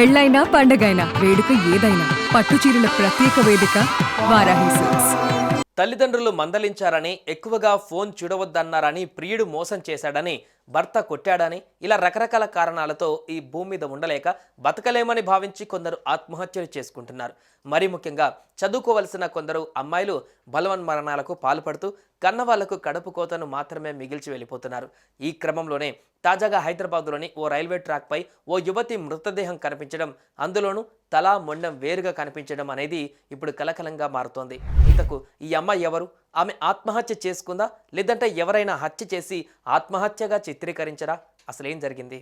పెళ్ళైనా పండగైనా వేడుక ఏదైనా పట్టుచీరల ప్రత్యేక వేదిక వారాహి సిల్క్స్. తల్లిదండ్రులు మందలించారని ఎక్కువగా ఫోన్ చూడవద్దన్నారని ప్రియుడు మోసం చేశాడని భర్త కొట్టాడని ఇలా రకరకాల కారణాలతో ఈ భూమి మీద ఉండలేక బతకలేమని భావించి కొందరు ఆత్మహత్యలు చేసుకుంటున్నారు. మరీ ముఖ్యంగా చదువుకోవలసిన కొందరు అమ్మాయిలు బలవన్మరణాలకు పాల్పడుతూ కన్నవాళ్లకు కడుపు కోతను మాత్రమే మిగిల్చి వెళ్ళిపోతున్నారు. ఈ క్రమంలోనే తాజాగా హైదరాబాద్లోని ఓ రైల్వే ట్రాక్పై ఓ యువతి మృతదేహం కనిపించడం, అందులోనూ తలా మొండం వేరుగా కనిపించడం అనేది ఇప్పుడు కలకలంగా మారుతోంది. ఇంతకు ఈ అమ్మాయి ఎవరు? ఆమె ఆత్మహత్య చేసుకుందా, లేదంటే ఎవరైనా హత్య చేసి ఆత్మహత్యగా చిత్రీకరించరా? అసలేం జరిగింది?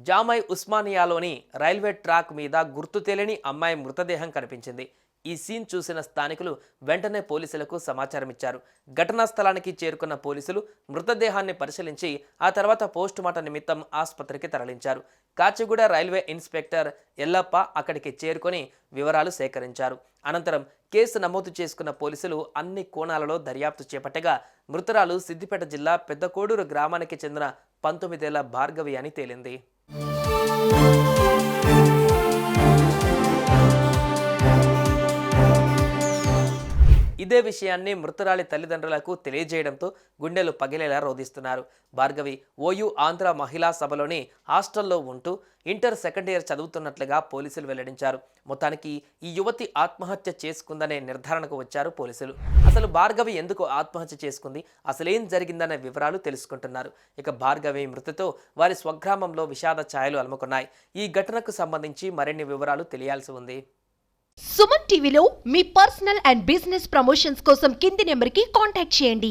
జామై ఉస్మానియాలోని రైల్వే ట్రాక్ మీద గుర్తు తెలియని అమ్మాయి మృతదేహం కనిపించింది. ఈ సీన్ చూసిన స్థానికులు వెంటనే పోలీసులకు సమాచారం ఇచ్చారు. ఘటనా స్థలానికి చేరుకున్న పోలీసులు మృతదేహాన్ని పరిశీలించి ఆ తర్వాత పోస్టుమార్టం నిమిత్తం ఆసుపత్రికి తరలించారు. కాచిగూడ రైల్వే ఇన్స్పెక్టర్ ఎల్లప్ప అక్కడికి చేరుకొని వివరాలు సేకరించారు. అనంతరం కేసు నమోదు చేసుకున్న పోలీసులు అన్ని కోణాలలో దర్యాప్తు చేపట్టగా మృతురాలు సిద్దిపేట జిల్లా పెద్దకోడూరు గ్రామానికి చెందిన 19 ఏళ్ల భార్గవి అని తేలింది. ఇదే విషయాన్ని మృతురాలి తల్లిదండ్రులకు తెలియజేయడంతో గుండెలు పగిలేలా రోధిస్తున్నారు. భార్గవి ఓయూ ఆంధ్ర మహిళా సభలోని హాస్టల్లో ఉంటూ ఇంటర్ సెకండ్ ఇయర్ చదువుతున్నట్లుగా పోలీసులు వెల్లడించారు. మొత్తానికి ఈ యువతి ఆత్మహత్య చేసుకుందనే నిర్ధారణకు వచ్చారు పోలీసులు. అసలు భార్గవి ఎందుకు ఆత్మహత్య చేసుకుంది, అసలేం జరిగిందనే వివరాలు తెలుసుకుంటున్నారు. ఇక భార్గవి మృతితో వారి స్వగ్రామంలో విషాద ఛాయలు అలుముకున్నాయి. ఈ ఘటనకు సంబంధించి మరిన్ని వివరాలు తెలియాల్సి ఉంది. సుమన్ టీవీలో మీ పర్సనల్ అండ్ బిజినెస్ ప్రమోషన్స్ కోసం కింది నెంబర్కి కాంటాక్ట్ చేయండి.